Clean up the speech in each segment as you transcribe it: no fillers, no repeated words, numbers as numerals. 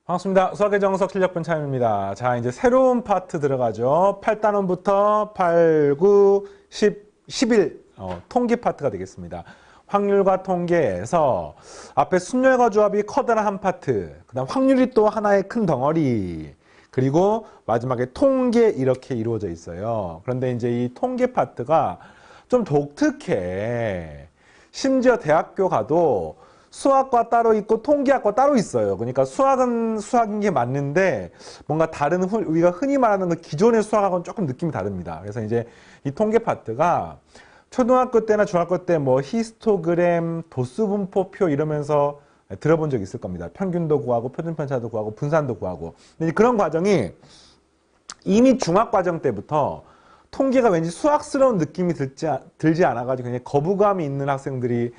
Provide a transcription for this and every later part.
반갑습니다. 수학의 정석 실력분 차임입니다. 자, 이제 새로운 파트 들어가죠. 8단원부터 8, 9, 10, 11 통계 파트가 되겠습니다. 확률과 통계에서 앞에 순열과 조합이 커다란 한 파트, 그 다음 확률이 또 하나의 큰 덩어리, 그리고 마지막에 통계 이렇게 이루어져 있어요. 그런데 이제 이 통계 파트가 좀 독특해. 심지어 대학교 가도 수학과 따로 있고 통계학과 따로 있어요. 그러니까 수학은 수학인 게 맞는데 뭔가 다른 우리가 흔히 말하는 그 기존의 수학하고는 조금 느낌이 다릅니다. 그래서 이제 이 통계 파트가 초등학교 때나 중학교 때 뭐 히스토그램, 도수분포표 이러면서 들어본 적 있을 겁니다. 평균도 구하고 표준편차도 구하고 분산도 구하고. 근데 그런 과정이 이미 중학과정 때부터 통계가 왠지 수학스러운 느낌이 들지 않아가지고 그냥 거부감이 있는 학생들이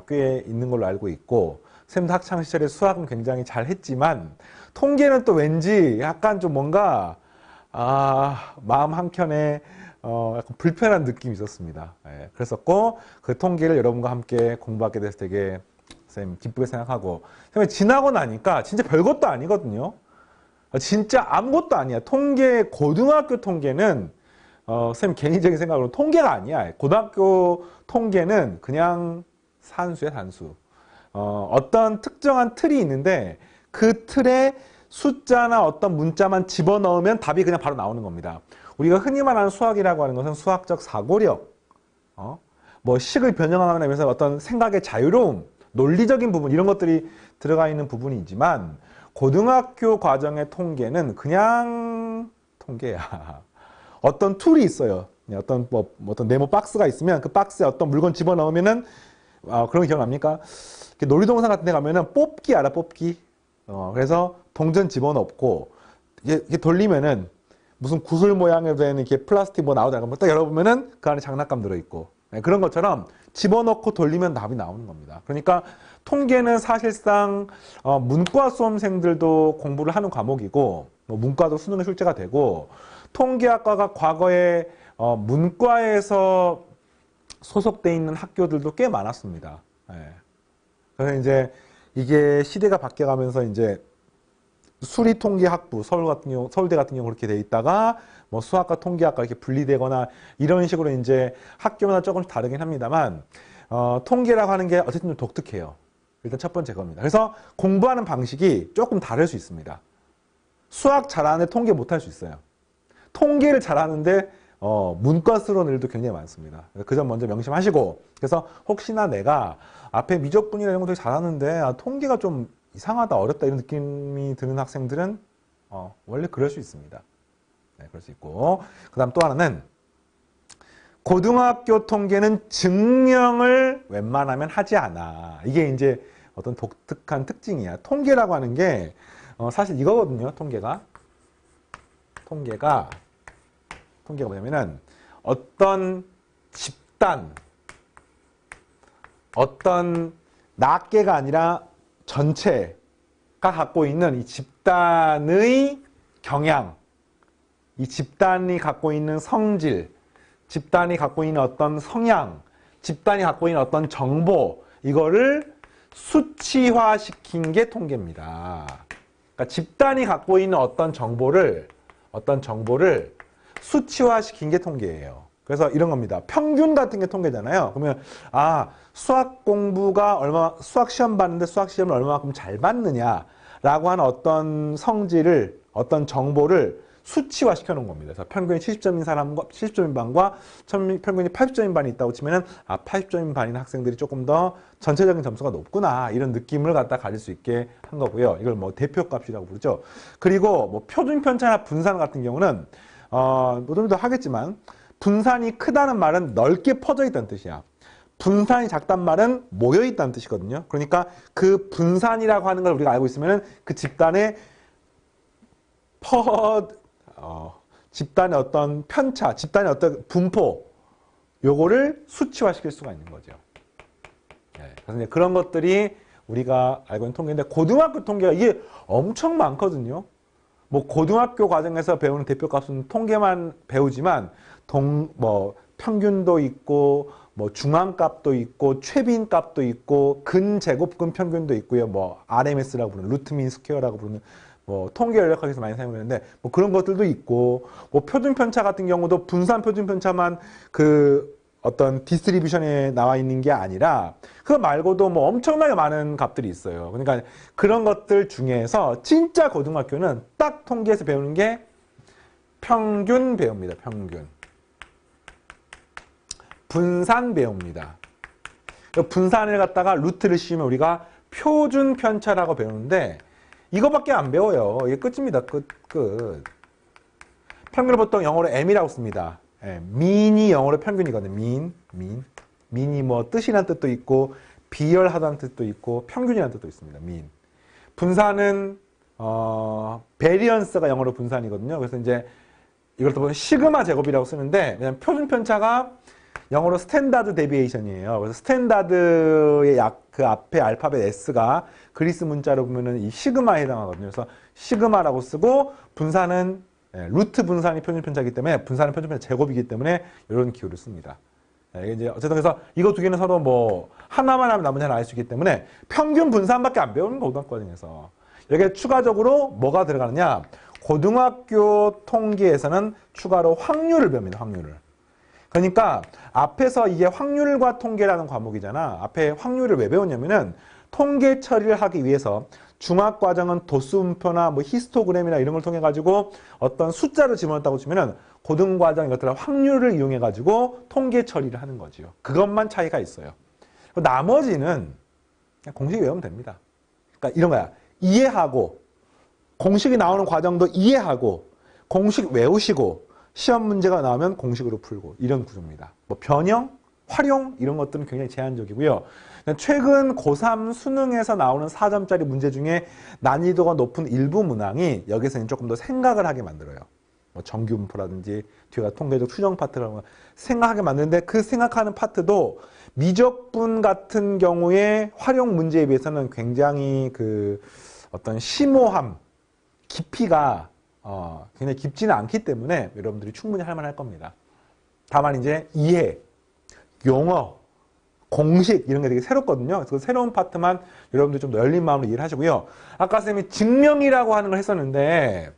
꽤 있는 걸로 알고 있고, 쌤도 학창시절에 수학은 굉장히 잘 했지만 통계는 또 왠지 약간 좀 뭔가 마음 한켠에 약간 불편한 느낌이 있었습니다. 예, 그랬었고 그 통계를 여러분과 함께 공부하게 돼서 되게 쌤 기쁘게 생각하고, 쌤이 지나고 나니까 진짜 별것도 아니거든요. 진짜 아무것도 아니야. 고등학교 통계는 쌤 개인적인 생각으로 통계가 아니야. 고등학교 통계는 그냥 산수야, 산수. 어떤 특정한 틀이 있는데 그 틀에 숫자나 어떤 문자만 집어넣으면 답이 그냥 바로 나오는 겁니다. 우리가 흔히 말하는 수학이라고 하는 것은 수학적 사고력, 뭐 식을 변형하면서 어떤 생각의 자유로움, 논리적인 부분 이런 것들이 들어가 있는 부분이지만 고등학교 과정의 통계는 그냥 통계야. 어떤 툴이 있어요. 어떤 네모 박스가 있으면 그 박스에 어떤 물건 집어넣으면은 그런 거 기억납니까? 놀이동산 같은 데 가면은 뽑기 알아, 뽑기. 그래서 동전 집어넣고 이게 돌리면은 무슨 구슬 모양으로 된 이렇게 플라스틱 뭐 나오다가 딱 열어보면은 그 안에 장난감 들어있고, 그런 것처럼 집어넣고 돌리면 답이 나오는 겁니다. 그러니까 통계는 사실상 문과 수험생들도 공부를 하는 과목이고, 문과도 수능에 출제가 되고, 통계학과가 과거에 문과에서 소속돼 있는 학교들도 꽤 많았습니다. 예. 그래서 이제 이게 시대가 바뀌어가면서 이제 수리통계학부, 서울대 같은 경우 그렇게 돼 있다가 뭐 수학과 통계학과 이렇게 분리되거나 이런 식으로 이제 학교마다 조금씩 다르긴 합니다만, 통계라고 하는 게 어쨌든 좀 독특해요. 일단 첫 번째 겁니다. 그래서 공부하는 방식이 조금 다를 수 있습니다. 수학 잘하는데 통계 못할 수 있어요. 통계를 잘하는데 문과스러운 일도 굉장히 많습니다. 그 점 먼저 명심하시고, 그래서 혹시나 내가 앞에 미적분이나 이런 것도 잘하는데 통계가 좀 이상하다, 어렵다 이런 느낌이 드는 학생들은 원래 그럴 수 있습니다. 네, 그럴 수 있고, 그 다음 또 하나는 고등학교 통계는 증명을 웬만하면 하지 않아. 이게 이제 어떤 독특한 특징이야. 통계라고 하는 게 사실 이거거든요. 통계가 뭐냐면은 어떤 집단, 어떤 낱개가 아니라 전체가 갖고 있는 이 집단의 경향, 이 집단이 갖고 있는 성질, 집단이 갖고 있는 어떤 성향, 집단이 갖고 있는 어떤 정보, 이거를 수치화시킨 게 통계입니다. 그러니까 집단이 갖고 있는 어떤 정보를 수치화시킨 게 통계예요. 그래서 이런 겁니다. 평균 같은 게 통계잖아요. 그러면 수학 공부가 수학 시험 봤는데 수학 시험을 얼마만큼 잘 봤느냐라고 하는 어떤 성질을, 어떤 정보를 수치화 시켜 놓은 겁니다. 그래서 평균이 70점인 사람과 70점인 반과 평균이 80점인 반이 있다고 치면은 80점인 반인 학생들이 조금 더 전체적인 점수가 높구나, 이런 느낌을 갖다 가질 수 있게 한 거고요. 이걸 뭐 대표값이라고 부르죠. 그리고 뭐 표준 편차나 분산 같은 경우는 좀 더 하겠지만, 분산이 크다는 말은 넓게 퍼져 있다는 뜻이야. 분산이 작단 말은 모여 있다는 뜻이거든요. 그러니까 그 분산이라고 하는 걸 우리가 알고 있으면 그 집단의 집단의 어떤 편차, 집단의 어떤 분포, 요거를 수치화시킬 수가 있는 거죠. 네, 그래서 이제 그런 것들이 우리가 알고 있는 통계인데, 고등학교 통계가 이게 엄청 많거든요. 뭐 고등학교 과정에서 배우는 대표값은 통계만 배우지만 평균도 있고 뭐 중앙값도 있고 최빈 값도 있고 근제곱근 평균도 있고요. 뭐 RMS라고 부르는 루트 민 스퀘어라고 부르는 뭐 통계 연력학에서 많이 사용되는데 뭐 그런 것들도 있고 뭐 표준 편차 같은 경우도 분산 표준 편차만 그 어떤 디스트리뷰션에 나와 있는 게 아니라 그거 말고도 뭐 엄청나게 많은 값들이 있어요. 그러니까 그런 것들 중에서 진짜 고등학교는 딱 통계에서 배우는 게 평균 배웁니다. 평균. 분산 배웁니다. 분산을 갖다가 루트를 씌우면 우리가 표준 편차라고 배우는데 이거밖에 안 배워요. 이게 끝입니다. 끝. 평균을 보통 영어로 M이라고 씁니다. 예, 민이 영어로 평균이거든요. 민이 뭐 뜻이라는 뜻도 있고 비열하다는 뜻도 있고 평균이라는 뜻도 있습니다. 민. 분산은 베리언스가 영어로 분산이거든요. 그래서 이제 이걸 또 보면 시그마 제곱이라고 쓰는데 왜냐면 표준 편차가 영어로 스탠다드 데비에이션이에요. 그래서 스탠다드의 그 앞에 알파벳 S가 그리스 문자로 보면은 이 시그마에 해당하거든요. 그래서 시그마라고 쓰고 분산은 루트 분산이 표준 편차이기 때문에 분산은 표준 편차 제곱이기 때문에 이런 기호를 씁니다. 이게 이제 어쨌든 그래서 이거 두 개는 서로 뭐 하나만 하면 나머지는 알 수 있기 때문에 평균 분산밖에 안 배우는 거 고등학교에서 여기에 추가적으로 뭐가 들어가느냐? 고등학교 통계에서는 추가로 확률을 배웁니다. 확률을. 그러니까 앞에서 이게 확률과 통계라는 과목이잖아. 앞에 확률을 왜 배웠냐면은 통계 처리를 하기 위해서 중학과정은 도수분표나 뭐 히스토그램이나 이런 걸 통해 가지고 어떤 숫자를 집어넣었다고 치면은 고등과정 이것들은 확률을 이용해 가지고 통계 처리를 하는 거지요. 그것만 차이가 있어요. 나머지는 그냥 공식 외우면 됩니다. 그러니까 이런 거야. 이해하고 공식이 나오는 과정도 이해하고 공식 외우시고 시험 문제가 나오면 공식으로 풀고 이런 구조입니다. 뭐 변형, 활용 이런 것들은 굉장히 제한적이고요. 최근 고3 수능에서 나오는 4점짜리 문제 중에 난이도가 높은 일부 문항이 여기서 조금 더 생각을 하게 만들어요. 뭐 정규분포라든지 뒤가 통계적 추정 파트라는 거 생각하게 만드는데 그 생각하는 파트도 미적분 같은 경우에 활용 문제에 비해서는 굉장히 그 어떤 심오함, 깊이가 굉장히 깊지는 않기 때문에 여러분들이 충분히 할 만할 겁니다. 다만 이제 이해, 용어, 공식 이런 게 되게 새롭거든요. 그래서 새로운 파트만 여러분들이 좀 더 열린 마음으로 이해를 하시고요. 아까 선생님이 증명이라고 하는 걸 했었는데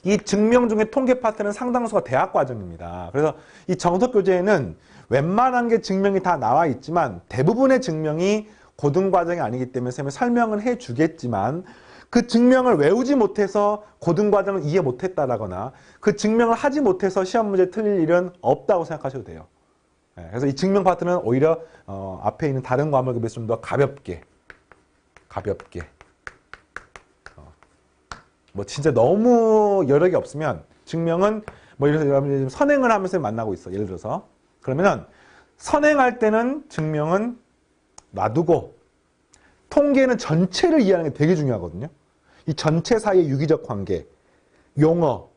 이 증명 중에 통계 파트는 상당수가 대학 과정입니다. 그래서 이 정석 교재에는 웬만한 게 증명이 다 나와 있지만 대부분의 증명이 고등 과정이 아니기 때문에 선생님이 설명은 해주겠지만 그 증명을 외우지 못해서 고등 과정을 이해 못했다라거나 그 증명을 하지 못해서 시험 문제 틀릴 일은 없다고 생각하셔도 돼요. 그래서 이 증명 파트는 오히려 앞에 있는 다른 과목에 비해서 좀 더 가볍게 뭐 진짜 너무 여력이 없으면 증명은 뭐 예를 들어서 여러분들이 선행을 하면서 만나고 있어. 예를 들어서 그러면은 선행할 때는 증명은 놔두고 통계는 전체를 이해하는 게 되게 중요하거든요. 이 전체 사이의 유기적 관계, 용어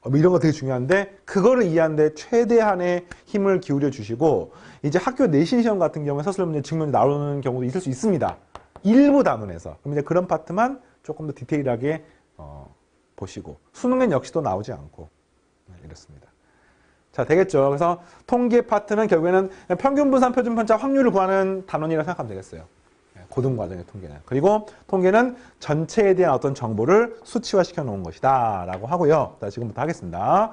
뭐 이런 거 되게 중요한데 그거를 이해하는데 최대한의 힘을 기울여 주시고 이제 학교 내신 시험 같은 경우에 서술 문제 증명이 나오는 경우도 있을 수 있습니다. 일부 단원에서. 그럼 이제 그런 파트만 조금 더 디테일하게 보시고 수능엔 역시 또 나오지 않고 이렇습니다. 자, 되겠죠. 그래서 통계 파트는 결국에는 평균 분산 표준 편차 확률을 구하는 단원이라고 생각하면 되겠어요. 고등 과정의 통계는. 그리고 통계는 전체에 대한 어떤 정보를 수치화시켜 놓은 것이다 라고 하고요. 자, 지금부터 하겠습니다.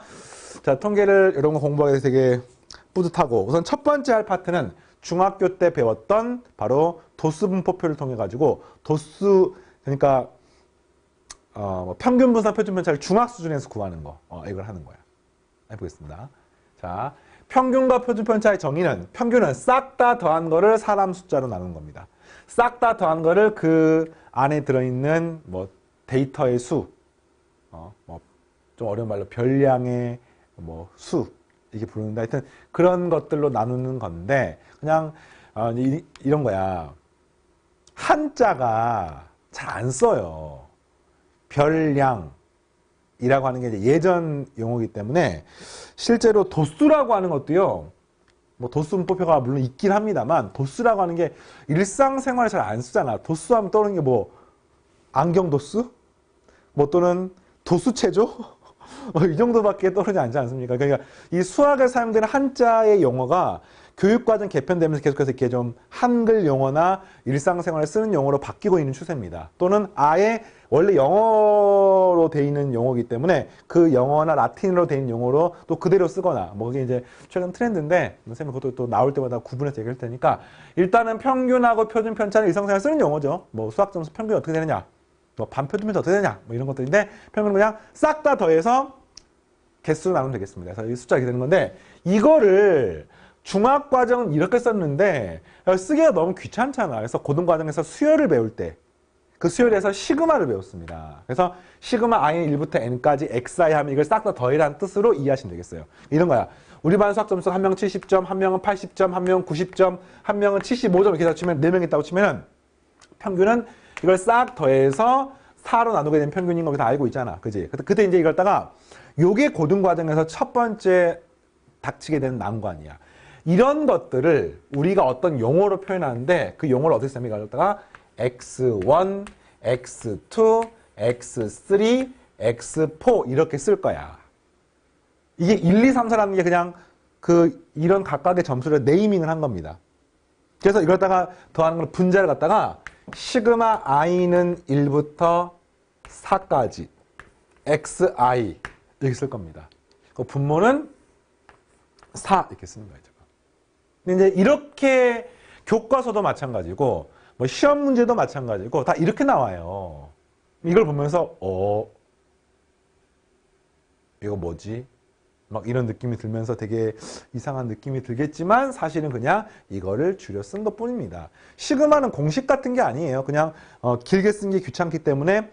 자, 통계를 이런 거 공부하게 되게 뿌듯하고 우선 첫 번째 할 파트는 중학교 때 배웠던 바로 도수 분포표를 통해 가지고 도수 그러니까 평균 분산 표준 편차를 중학 수준에서 구하는 거 이걸 하는 거야. 해보겠습니다. 자, 평균과 표준 편차의 정의는 평균은 싹 다 더한 거를 사람 숫자로 나눈 겁니다. 싹 다 더한 거를 그 안에 들어있는 뭐 데이터의 수, 뭐 좀 어려운 말로 별량의 뭐 수 이렇게 부르는데 하여튼 그런 것들로 나누는 건데 그냥 이런 거야. 한자가 잘 안 써요. 별량이라고 하는 게 이제 예전 용어이기 때문에 실제로 도수라고 하는 것도요. 뭐 도수 분포표가 물론 있긴 합니다만 도수라고 하는 게 일상생활에 잘 안 쓰잖아. 도수하면 떠오르는 게 뭐 안경 도수? 뭐 또는 도수체조? 이 정도밖에 떠오르지 않지 않습니까? 그러니까 이 수학에 사용되는 한자의 용어가 교육과정 개편되면서 계속해서 이렇게 좀 한글 용어나 일상생활에 쓰는 용어로 바뀌고 있는 추세입니다. 또는 아예 원래 영어로 돼 있는 용어이기 때문에 그 영어나 라틴어로 돼 있는 용어로 또 그대로 쓰거나 뭐 그게 이제 최근 트렌드인데 선생님 그것도 또 나올 때마다 구분해서 얘기할 테니까 일단은 평균하고 표준 편차는 일상생활에 쓰는 용어죠. 뭐 수학 점수 평균이 어떻게 되느냐, 뭐 반표준 편차 어떻게 되느냐, 뭐 이런 것들인데 평균은 그냥 싹 다 더해서 개수로 나누면 되겠습니다. 그래서 이 숫자 이렇게 되는 건데 이거를 중학과정은 이렇게 썼는데 쓰기가 너무 귀찮잖아. 그래서 고등과정에서 수열을 배울 때 그 수열에서 시그마를 배웠습니다. 그래서 시그마 i는 1부터 n까지 xi 하면 이걸 싹 다 더해라는 뜻으로 이해하시면 되겠어요. 이런 거야. 우리 반 수학 점수 한 명은 70점, 한 명은 80점, 한 명은 90점, 한 명은 75점 이렇게 다 치면 4명 있다고 치면은 평균은 이걸 싹 더해서 4로 나누게 된 평균인 거 다 알고 있잖아. 그지? 그때 이제 이걸 다가 요게 고등과정에서 첫 번째 닥치게 되는 난관이야. 이런 것들을 우리가 어떤 용어로 표현하는데 그 용어를 어떻게 쓰면 이걸 갖다가 x1, x2, x3, x4 이렇게 쓸 거야. 이게 1, 2, 3, 4라는 게 그냥 이런 각각의 점수를 네이밍을 한 겁니다. 그래서 이걸 갖다가 더하는 걸 분자를 갖다가 시그마 i는 1부터 4까지 xi 이렇게 쓸 겁니다. 그 분모는 4 이렇게 쓰는 거예요. 근데 이제 이렇게 교과서도 마찬가지고 뭐 시험 문제도 마찬가지고 다 이렇게 나와요. 이걸 보면서 이거 뭐지? 막 이런 느낌이 들면서 되게 이상한 느낌이 들겠지만 사실은 그냥 이거를 줄여 쓴 것뿐입니다. 시그마는 공식 같은 게 아니에요. 그냥 길게 쓴 게 귀찮기 때문에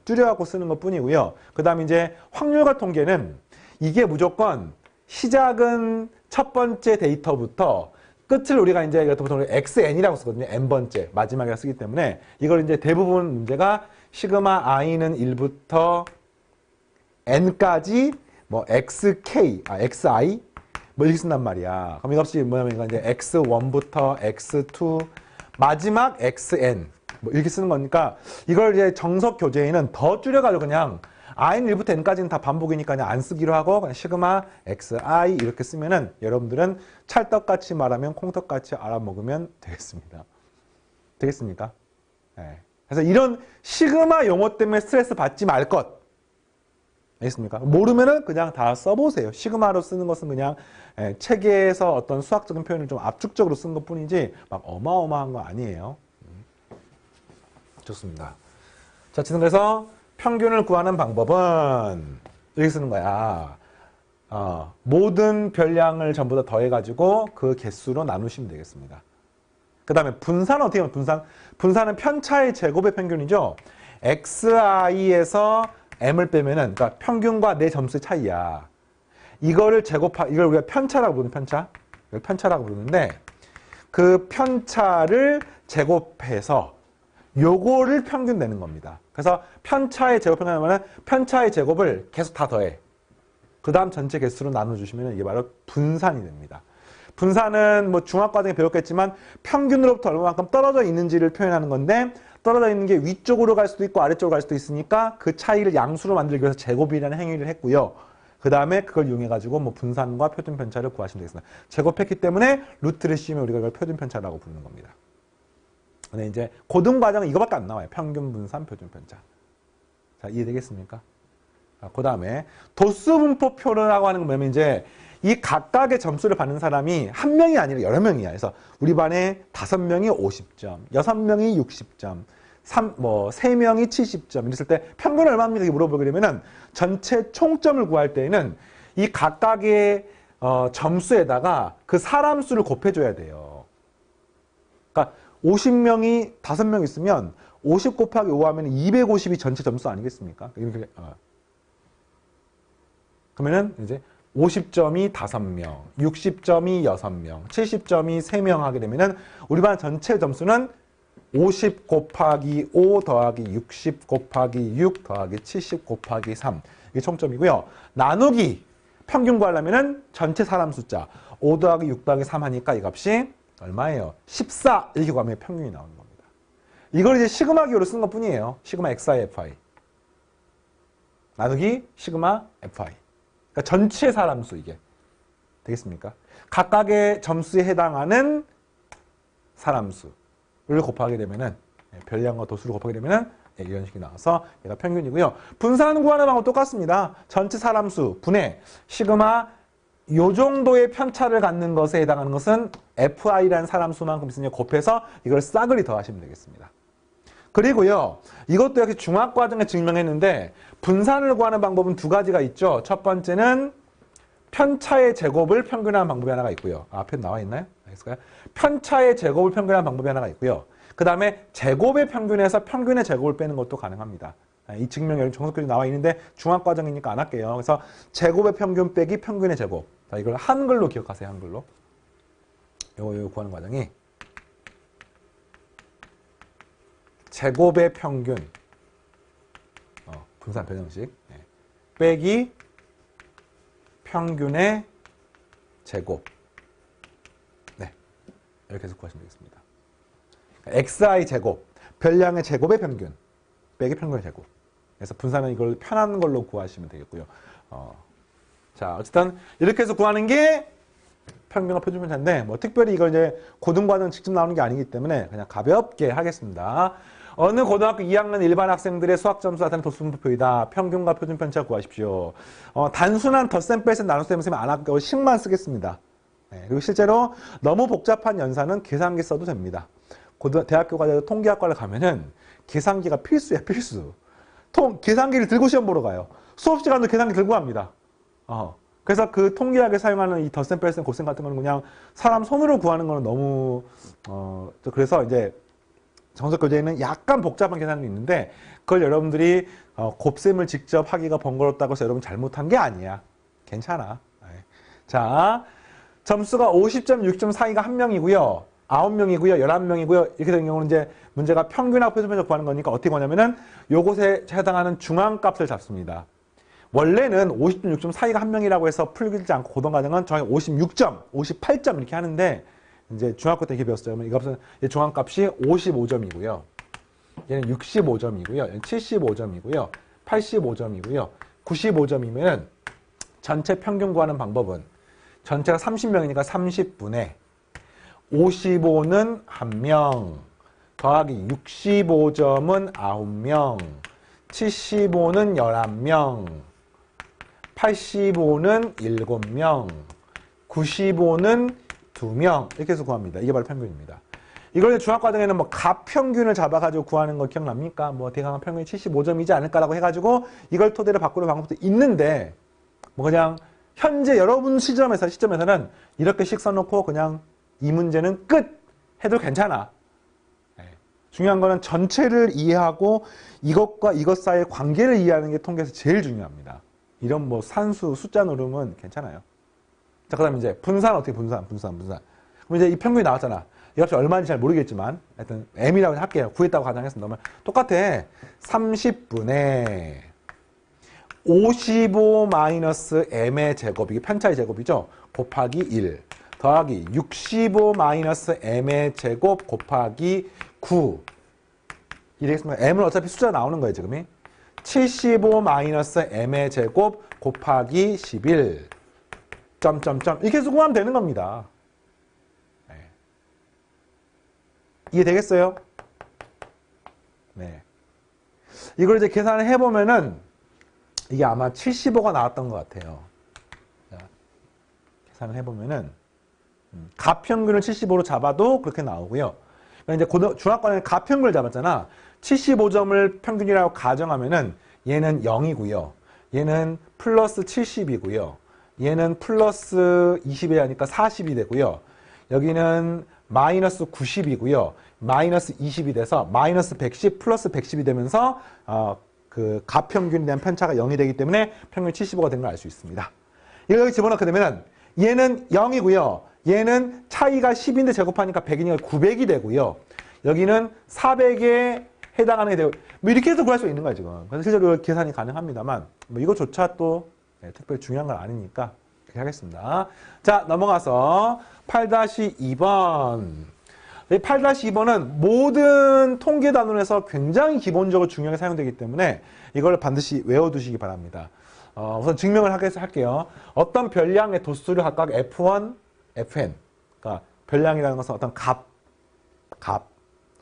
줄여갖고 쓰는 것뿐이고요. 그 다음에 이제 확률과 통계는 이게 무조건 시작은 첫 번째 데이터부터 끝을 우리가 이제 보통 xn이라고 쓰거든요. n번째 마지막에 쓰기 때문에 이걸 이제 대부분 문제가 시그마 i는 1부터 n까지 뭐 xi 뭐 이렇게 쓴단 말이야. 그럼 이것이 뭐냐면 이제 x1부터 x2 마지막 xn 뭐 이렇게 쓰는 거니까 이걸 이제 정석 교재에는 더 줄여가지고 그냥 i는 1부터 n까지는 다 반복이니까 그냥 안 쓰기로 하고 그냥 시그마 xi 이렇게 쓰면은 여러분들은 찰떡같이 말하면 콩떡같이 알아먹으면 되겠습니다. 되겠습니까? 네. 그래서 이런 시그마 용어 때문에 스트레스 받지 말 것. 알겠습니까? 모르면은 그냥 다 써보세요. 시그마로 쓰는 것은 그냥 체계에서 어떤 수학적인 표현을 좀 압축적으로 쓴 것 뿐이지 막 어마어마한 거 아니에요. 좋습니다. 자, 지금 그래서 평균을 구하는 방법은 이렇게 쓰는 거야. 모든 별량을 전부 다 더해가지고 그 개수로 나누시면 되겠습니다. 그 다음에 분산은 어떻게 하면 분산은 편차의 제곱의 평균이죠. xi에서 m을 빼면은 그러니까 평균과 내 점수의 차이야. 이걸 우리가 편차라고 부르는 이걸 편차라고 부르는데 그 편차를 제곱해서 요거를 평균 내는 겁니다. 그래서 편차의 제곱을 하면 편차의 제곱을 계속 다 더해. 그 다음 전체 개수로 나눠주시면 이게 바로 분산이 됩니다. 분산은 뭐 중학과정에 배웠겠지만 평균으로부터 얼마만큼 떨어져 있는지를 표현하는 건데 떨어져 있는 게 위쪽으로 갈 수도 있고 아래쪽으로 갈 수도 있으니까 그 차이를 양수로 만들기 위해서 제곱이라는 행위를 했고요. 그 다음에 그걸 이용해가지고 뭐 분산과 표준 편차를 구하시면 되겠습니다. 제곱했기 때문에 루트를 씌우면 우리가 그걸 표준 편차라고 부르는 겁니다. 근데 이제 고등과정은 이거밖에 안 나와요. 평균, 분산, 표준 편차. 자, 이해되겠습니까? 그 다음에 도수분포표라고 하는 건 뭐냐면 이제 이 각각의 점수를 받는 사람이 한 명이 아니라 여러 명이야. 그래서 우리 반에 5명이 50점, 6명이 60점, 3명이 70점 이랬을 때 평균 얼마입니까? 이렇게 물어보게 되면은 전체 총점을 구할 때에는 이 각각의 점수에다가 그 사람 수를 곱해줘야 돼요. 그러니까 50명이 5명 있으면 50 곱하기 5 하면 250이 전체 점수 아니겠습니까? 그러면은 이제 50점이 5명, 60점이 6명, 70점이 3명 하게 되면은 우리 반 전체 점수는 50 곱하기 5 더하기 60 곱하기 6 더하기 70 곱하기 3 이게 총점이고요. 나누기 평균 구하려면은 전체 사람 숫자 5 더하기 6 더하기 3 하니까 이 값이 얼마예요? 14 이렇게 구하면 평균이 나오는 겁니다. 이걸 이제 시그마 기호로 쓴 것 뿐이에요. 시그마 xi, fi. 나누기 시그마 fi. 그러니까 전체 사람수 이게. 되겠습니까? 각각의 점수에 해당하는 사람수를 곱하게 되면은 별량과 도수를 곱하게 되면은 이런 식이 나와서 얘가 평균이고요. 분산 구하는 방법 똑같습니다. 전체 사람수 분의 시그마 요 정도의 편차를 갖는 것에 해당하는 것은 fi라는 사람수만큼 있으니 곱해서 이걸 싸그리 더하시면 되겠습니다. 그리고요. 이것도 역시 중학과정에 증명했는데 분산을 구하는 방법은 두 가지가 있죠. 첫 번째는 편차의 제곱을 평균하는 방법이 하나가 있고요. 앞에 나와 있나요? 알겠을까요? 편차의 제곱을 평균하는 방법이 하나가 있고요. 그 다음에 제곱의 평균에서 평균의 제곱을 빼는 것도 가능합니다. 이 증명 여기 정석교재 나와 있는데 중학과정이니까 안 할게요. 그래서 제곱의 평균 빼기 평균의 제곱. 자, 이걸 한글로 기억하세요. 한글로. 요거 구하는 과정이 제곱의 평균 분산 변형식 빼기 평균의 제곱. 네, 이렇게 해서 구하시면 되겠습니다. xi 제곱, 별량의 제곱의 평균 빼기 평균의 제곱. 그래서 분산은 이걸 편한 걸로 구하시면 되겠고요. 자, 어쨌든 이렇게 해서 구하는 게 평균과 표준편차인데 뭐 특별히 이걸 이제 고등과정 직접 나오는 게 아니기 때문에 그냥 가볍게 하겠습니다. 어느 고등학교 2학년 일반 학생들의 수학 점수 나타낸 도수분포표이다. 평균과 표준편차 구하십시오. 단순한 덧셈 뺄셈 나눗셈 쓰면 안 하고 식만 쓰겠습니다. 네, 그리고 실제로 너무 복잡한 연산은 계산기 써도 됩니다. 대학교 과정에서 통계학과를 가면은 계산기가 필수야, 필수. 계산기를 들고 시험 보러 가요. 수업 시간도 계산기 들고 갑니다. 그래서 그 통계학에 사용하는 이 덧셈 뺄셈 곱셈 같은 거는 그냥 사람 손으로 구하는 거는 너무 그래서 이제 정석 교재에는 약간 복잡한 계산이 있는데 그걸 여러분들이 곱셈을 직접 하기가 번거롭다고 해서 여러분 잘못한 게 아니야. 괜찮아. 자, 점수가 50점, 60점 사이가 1명이고요. 9명이고요. 11명이고요. 이렇게 된 경우는 이제 문제가 평균하고 표준편차 구하는 거니까 어떻게 구하냐면은 요것에 해당하는 중앙값을 잡습니다. 원래는 50점, 60점 사이가 1명이라고 해서 풀지 않고 고등과정은 정확히 56점, 58점 이렇게 하는데 이제 중학교 때 이렇게 배웠어요. 이 값은 중앙값이 55점이고요. 얘는 65점이고요. 얘는 75점이고요. 85점이고요. 95점이면 전체 평균 구하는 방법은 전체가 30명이니까 30분의 55는 1명 더하기 65점은 9명 75는 11명 85는 7명 95는 2명 이렇게 해서 구합니다. 이게 바로 평균입니다. 이걸 중학과정에는 뭐 가평균을 잡아가지고 구하는 거 기억납니까? 뭐 대강한 평균이 75점이지 않을까라고 해가지고 이걸 토대로 바꾸는 방법도 있는데 뭐 그냥 현재 여러분 시점에서는 이렇게씩 써놓고 그냥 이 문제는 끝 해도 괜찮아. 중요한 거는 전체를 이해하고 이것과 이것 사이의 관계를 이해하는 게 통계에서 제일 중요합니다. 이런 뭐 산수, 숫자 노름은 괜찮아요. 자, 그 다음에 이제 분산 어떻게 분산. 그럼 이제 이 평균이 나왔잖아. 이 값이 얼마인지 잘 모르겠지만 하여튼 m이라고 할게요. 구했다고 가정했습니다. 똑같아. 30분의 55-m의 제곱, 이게 편차의 제곱이죠. 곱하기 1 더하기 65-m의 제곱 곱하기 9 이래겠습니다. m은 어차피 숫자 나오는 거예요, 지금이. 75-m의 제곱 곱하기 11 점점점 이렇게 해서 구하면 되는 겁니다. 네. 이해되겠어요? 네. 이걸 이제 계산을 해보면은 이게 아마 75가 나왔던 것 같아요. 자, 계산을 해보면은 가평균을 75로 잡아도 그렇게 나오고요. 이제 중학과는 가평균을 잡았잖아. 75점을 평균이라고 가정하면은 얘는 0이고요. 얘는 플러스 70이고요. 얘는 플러스 20이 하니까 40이 되고요. 여기는 마이너스 90이고요. 마이너스 20이 돼서 마이너스 110 플러스 110이 되면서 그 가평균에 대한 편차가 0이 되기 때문에 평균 75가 된 걸 알 수 있습니다. 이걸 여기 집어넣게 되면 얘는 0이고요. 얘는 차이가 10인데 제곱하니까 100이니까 900이 되고요. 여기는 400에 해당하는 게 되고 뭐 이렇게 해서 구할 수 있는 거예요, 지금. 그래서 실제로 계산이 가능합니다만 뭐 이거조차 또 특별히 중요한 건 아니니까 그렇게 하겠습니다. 자, 넘어가서 8-2번. 이 8-2번은 모든 통계 단원에서 굉장히 기본적으로 중요하게 사용되기 때문에 이걸 반드시 외워두시기 바랍니다. 우선 증명을 할게요. 어떤 별량의 도수를 각각 F1, Fn. 그러니까 별량이라는 것은 어떤 값,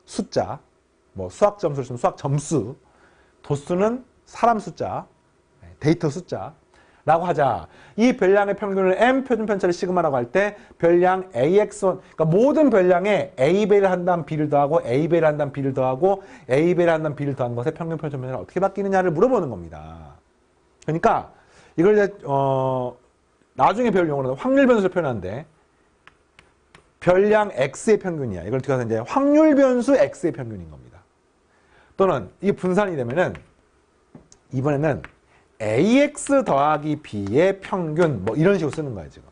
숫자, 뭐 수학 점수를 쓰면 수학 점수, 도수는 사람 숫자, 데이터 숫자라고 하자. 이 별량의 평균을 M 표준 편차를 시그마라고 할 때 별량 AX1, 그러니까 모든 별량에 A배를 한다는 B를 더하고 A배를 한다는 B를 더하고 A배를 한다는 B를 더한 것의 평균 표준 편차가 어떻게 바뀌느냐를 물어보는 겁니다. 그러니까 이걸 이제 나중에 배울 용어로는 확률 변수를 표현하는데 별량 X의 평균이야. 이걸 어떻게 하면 이제 확률 변수 X의 평균인 겁니다. 또는 이게 분산이 되면은 이번에는 AX 더하기 B의 평균 뭐 이런 식으로 쓰는 거야 지금.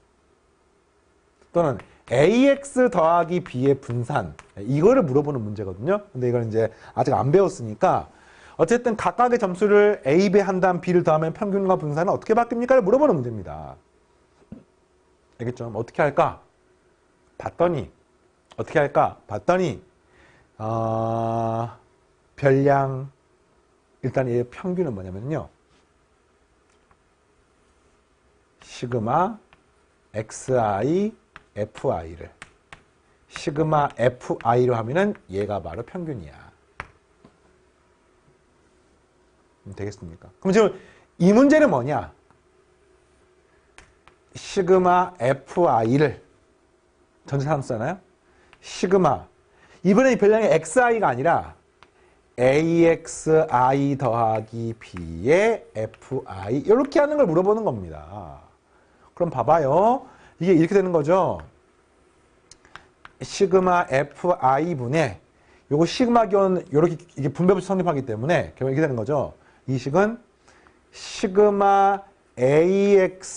또는 AX 더하기 B의 분산 이거를 물어보는 문제거든요. 근데 이걸 이제 아직 안 배웠으니까 어쨌든 각각의 점수를 A배 한 다음 B를 더하면 평균과 분산은 어떻게 바뀝니까를 물어보는 문제입니다. 알겠죠? 어떻게 할까? 봤더니 어떻게 할까? 봤더니 별량 일단 이 평균은 뭐냐면요. 시그마 xi fi를 시그마 fi로 하면은 얘가 바로 평균이야. 되겠습니까? 그럼 지금 이 문제는 뭐냐? 시그마 fi를 전체함수 쓰잖아요. 시그마 이번에 이 별량이 xi가 아니라 axi 더하기 b의 fi 이렇게 하는 걸 물어보는 겁니다. 그럼 봐봐요. 이게 이렇게 되는 거죠. 시그마 fi분의 요거 시그마 기호는 이렇게 이게 분배법칙 성립하기 때문에 결국 이렇게 되는 거죠. 이 식은 시그마 AXI의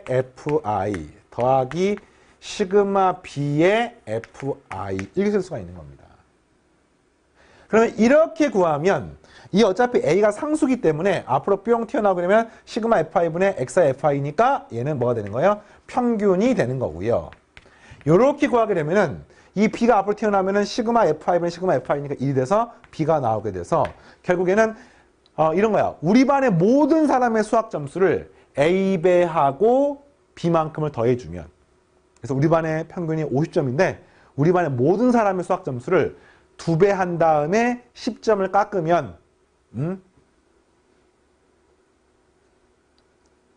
FI 더하기 시그마 B의 FI 이렇게 쓸 수가 있는 겁니다. 그러면 이렇게 구하면 이 어차피 A가 상수기 때문에 앞으로 뿅 튀어나오게 되면 시그마 FI분의 XI FI니까 얘는 뭐가 되는 거예요? 평균이 되는 거고요. 이렇게 구하게 되면은 이 B가 앞으로 튀어나오면은 시그마 FI분의 시그마 FI니까 1이 돼서 B가 나오게 돼서 결국에는 이런 거야. 우리 반의 모든 사람의 수학 점수를 A배하고 B만큼을 더해주면 그래서 우리 반의 평균이 50점인데 우리 반의 모든 사람의 수학 점수를 2배 한 다음에 10점을 깎으면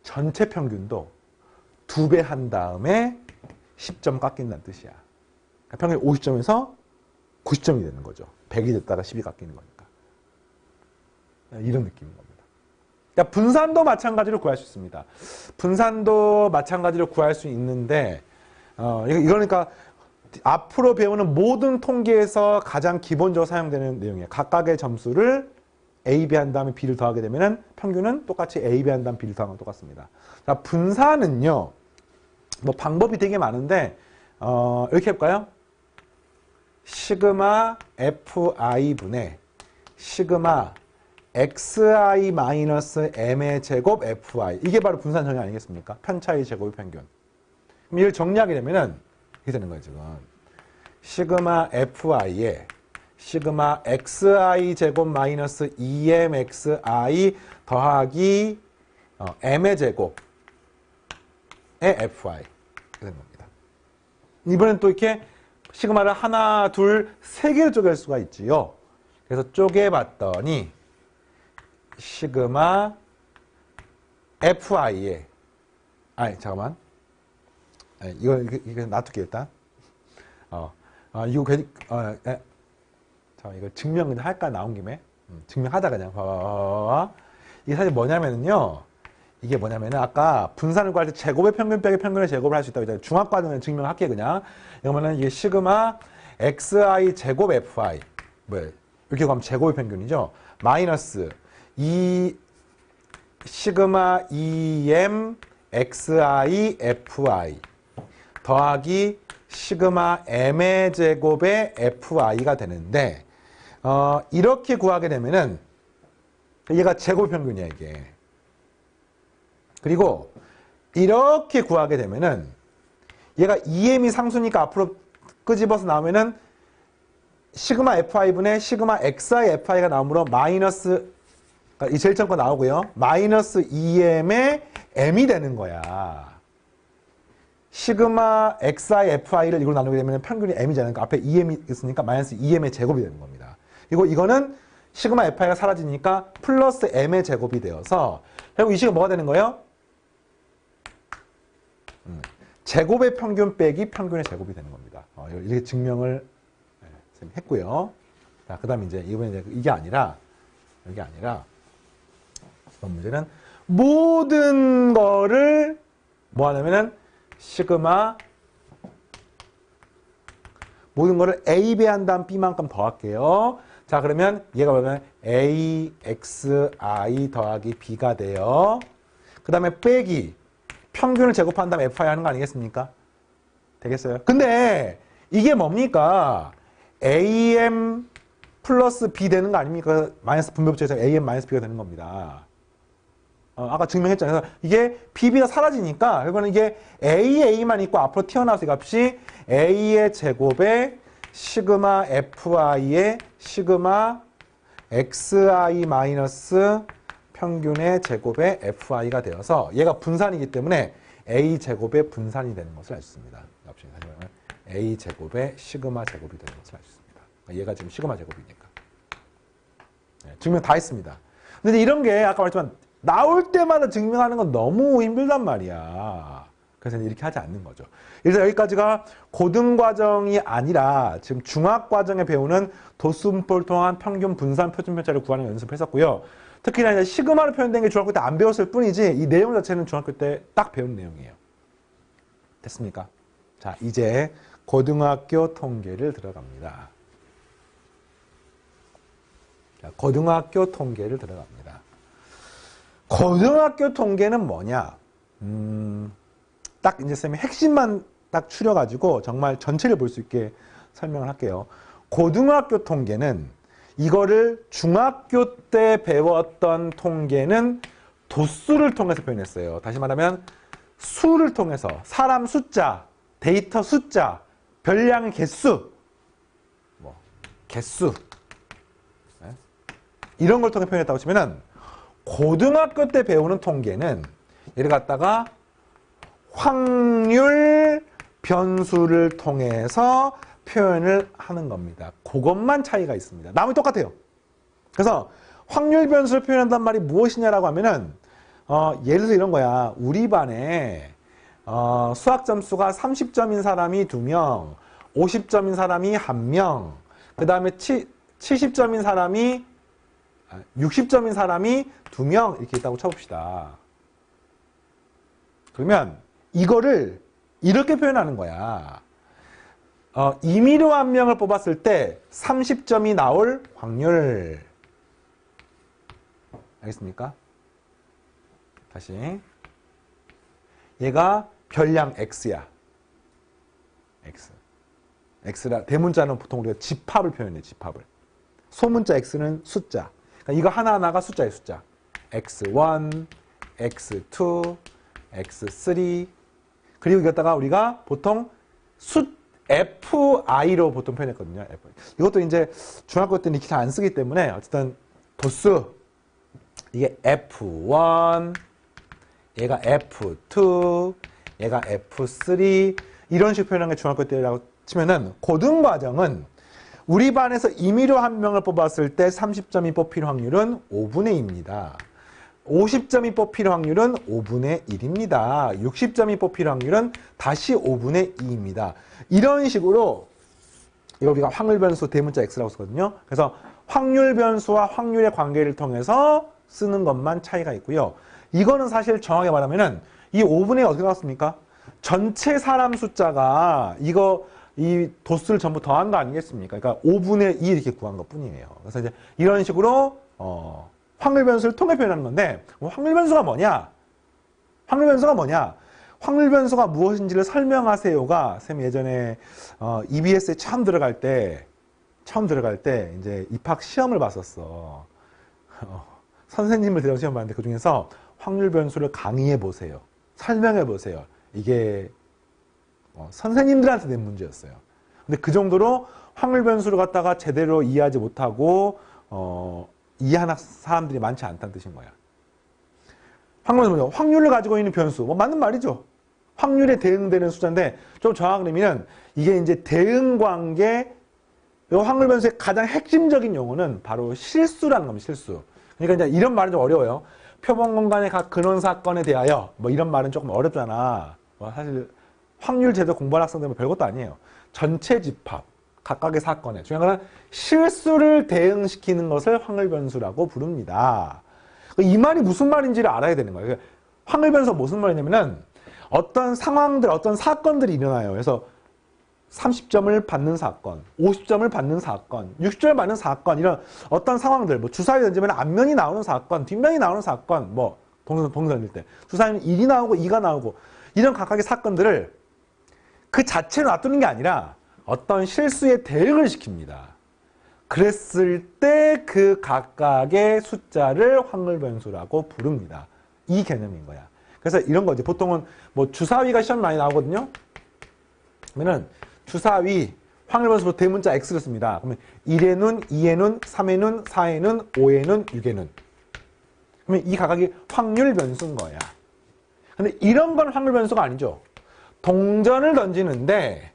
전체 평균도 2배 한 다음에 10점 깎인다는 뜻이야. 그러니까 평균이 50점에서 90점이 되는 거죠. 100이 됐다가 10이 깎이는 거니까. 이런 느낌인 겁니다. 그러니까 분산도 마찬가지로 구할 수 있습니다. 분산도 마찬가지로 구할 수 있는데 이거니까 앞으로 배우는 모든 통계에서 가장 기본적으로 사용되는 내용이에요. 각각의 점수를 A 한 다음에 B를 더하게 되면 평균은 똑같이 A 한 다음에 B를 더하는 건 똑같습니다. 자, 분산은요. 뭐 방법이 되게 많은데 이렇게 해볼까요? 시그마 FI분의 시그마 xi-m의 제곱 fi 이게 바로 분산 정의 아니겠습니까? 편차의 제곱의 평균. 그럼 이걸 정리하게 되면은 이렇게 되는 거예요 지금. 시그마 fi에 시그마 xi 제곱 마이너스 2mxi 더하기 m의 제곱의 fy 이렇게 되는 겁니다. 이번엔 또 이렇게 시그마를 하나, 둘, 세 개로 쪼갤 수가 있지요. 그래서 쪼개봤더니 시그마 fi에 잠깐만 이거 놔둘게 일단 이거 괜히 잠깐 이거 증명 그냥 할까 나온 김에 증명하다 그냥 이게 사실 뭐냐면요 이게 뭐냐면은 아까 분산을 구할 때 제곱의 평균 빼기 평균의 제곱을 할 수 있다고 했잖아요. 중학과는 증명할게 그냥 이러면은 이게 시그마 xi 제곱 fi 뭐 이렇게 가면 제곱의 평균이죠. 마이너스 이 시그마 2m xi fi 더하기 시그마 m의 제곱의 fi가 되는데 이렇게 구하게 되면은 얘가 제곱 평균이야 이게. 그리고 이렇게 구하게 되면은 얘가 2m이 상수니까 앞으로 끄집어서 나오면은 시그마 FI분의 시그마 XI FI가 나오므로 마이너스, 그러니까 이 제일 처음 거 나오고요. 마이너스 2m의 m이 되는 거야. 시그마 XI FI를 이걸로 나누게 되면 평균이 m이잖아요. 그러니까 앞에 2m이 있으니까 마이너스 2m의 제곱이 되는 겁니다. 그리고 이거는 시그마 FI가 사라지니까 플러스 m의 제곱이 되어서 결국 이 식은 뭐가 되는 거예요? 제곱의 평균 빼기 평균의 제곱이 되는 겁니다. 이렇게 증명을 했고요. 자, 그 다음에 이제 이번에 이제 이게 아니라 이번 문제는 모든 거를 뭐 하냐면은 시그마 모든 거를 a 배한 다음 b만큼 더할게요. 자, 그러면 얘가 뭐냐면 axi 더하기 b가 돼요. 그 다음에 빼기 평균을 제곱한 다음에 fi 하는 거 아니겠습니까? 되겠어요? 근데 이게 뭡니까? am 플러스 b 되는 거 아닙니까? 마이너스 분배법칙에서 am 마이너스 b가 되는 겁니다. 아까 증명했잖아요. 그래서 이게 bb가 사라지니까 이거는 이게 a만 있고 앞으로 튀어나와서 이 값이 a의 제곱에 시그마 fi의 시그마 xi 마이너스 평균의 제곱의 fi가 되어서 얘가 분산이기 때문에 a 제곱의 분산이 되는 것을 알 수 있습니다. a 제곱의 시그마 제곱이 되는 것을 알 수 있습니다. 얘가 지금 시그마 제곱이니까. 네, 증명 다 했습니다. 근데 이런 게 아까 말했지만 나올 때마다 증명하는 건 너무 힘들단 말이야. 그래서 이렇게 하지 않는 거죠. 그래서 여기까지가 고등과정이 아니라 지금 중학과정에 배우는 도수분포를 통한 평균 분산 표준편차를 구하는 연습을 했었고요. 특히나 이제 시그마로 표현된 게 중학교 때 안 배웠을 뿐이지 이 내용 자체는 중학교 때 딱 배운 내용이에요. 됐습니까? 자, 이제 고등학교 통계를 들어갑니다. 자, 고등학교 통계를 들어갑니다. 고등학교 통계는 뭐냐? 딱 이제 쌤이 핵심만 딱 추려가지고 정말 전체를 볼 수 있게 설명을 할게요. 고등학교 통계는 이거를 중학교 때 배웠던 통계는 도수를 통해서 표현했어요. 다시 말하면 수를 통해서 사람 숫자, 데이터 숫자, 별량의 개수, 개수 이런 걸 통해 표현했다고 치면은 고등학교 때 배우는 통계는 얘를 갖다가 확률 변수를 통해서 표현을 하는 겁니다. 그것만 차이가 있습니다. 나머지 똑같아요. 그래서 확률 변수를 표현한단 말이 무엇이냐라고 하면은 예를 들어서 이런 거야. 우리 반에 수학 점수가 30점인 사람이 2명, 50점인 사람이 1명, 그 다음에 70점인 사람이 60점인 사람이 2명 이렇게 있다고 쳐봅시다. 그러면 이거를 이렇게 표현하는 거야. 임의로 한 명을 뽑았을 때 30점이 나올 확률. 알겠습니까? 다시. 얘가 별량 X야. X. X라, 대문자는 보통 우리가 집합을 표현해, 집합을. 소문자 X는 숫자. 그러니까 이거 하나하나가 숫자예요, 숫자. X1, X2, X3. 그리고 이것다가 우리가 보통 FI로 보통 표현했거든요. 이것도 이제 중학교 때는 이렇게 잘 안 쓰기 때문에 어쨌든 도수. 이게 F1, 얘가 F2, 얘가 F3 이런 식으로 표현한 게 중학교 때라고 치면은 고등과정은 우리 반에서 임의로 한 명을 뽑았을 때 30점이 뽑힐 확률은 5분의 2입니다. 50점이 뽑힐 확률은 5분의 1입니다. 60점이 뽑힐 확률은 다시 5분의 2입니다. 이런 식으로 이거 우리가 확률 변수 대문자 X라고 쓰거든요. 그래서 확률 변수와 확률의 관계를 통해서 쓰는 것만 차이가 있고요. 이거는 사실 정확하게 말하면은 이 5분의 1 어떻게 나왔습니까? 전체 사람 숫자가 이 도수를 전부 더한 거 아니겠습니까? 그러니까 5분의 2 이렇게 구한 것 뿐이에요. 그래서 이제 이런 식으로 확률 변수를 통해 표현하는 건데 확률 변수가 뭐냐? 확률 변수가 뭐냐? 확률 변수가 무엇인지를 설명하세요가 쌤 예전에 EBS에 처음 들어갈 때 이제 입학 시험을 봤었어. 선생님을 대상 시험 봤는데 그 중에서 확률 변수를 강의해 보세요. 설명해 보세요. 이게 선생님들한테 낸 문제였어요. 근데 그 정도로 확률 변수를 갖다가 제대로 이해하지 못하고 이해하는 사람들이 많지 않다는 뜻인 거야. 확률을 가지고 있는 변수, 뭐 맞는 말이죠. 확률에 대응되는 숫자인데 좀 정확한 의미는 이게 이제 대응 관계, 이 확률 변수의 가장 핵심적인 용어는 바로 실수라는 겁니다. 실수. 그러니까 이제 이런 말은 좀 어려워요. 표본 공간의 각 근원 사건에 대하여 뭐 이런 말은 조금 어렵잖아. 뭐 사실 확률 제도 공부하는 학생들은 별것도 아니에요. 전체 집합, 각각의 사건에 중요한 건 실수를 대응시키는 것을 확률 변수라고 부릅니다. 이 말이 무슨 말인지를 알아야 되는 거예요. 확률 변수가 무슨 말이냐면은 어떤 상황들, 어떤 사건들이 일어나요. 그래서 30점을 받는 사건, 50점을 받는 사건, 60점을 받는 사건, 이런 어떤 상황들, 뭐 주사위 던지면 앞면이 나오는 사건, 뒷면이 나오는 사건, 뭐 동선 던질 때 주사위는 1이 나오고 2가 나오고 이런 각각의 사건들을 그 자체로 놔두는 게 아니라 어떤 실수에 대응을 시킵니다. 그랬을 때 그 각각의 숫자를 확률 변수라고 부릅니다. 이 개념인 거야. 그래서 이런 거지. 보통은 뭐 주사위가 시험 많이 나오거든요. 그러면은 주사위 확률 변수로 대문자 X를 씁니다. 그러면 1의 눈, 2의 눈, 3의 눈, 4의 눈, 5의 눈, 6의 눈. 그러면 이 각각이 확률 변수인 거야. 근데 이런 건 확률 변수가 아니죠. 동전을 던지는데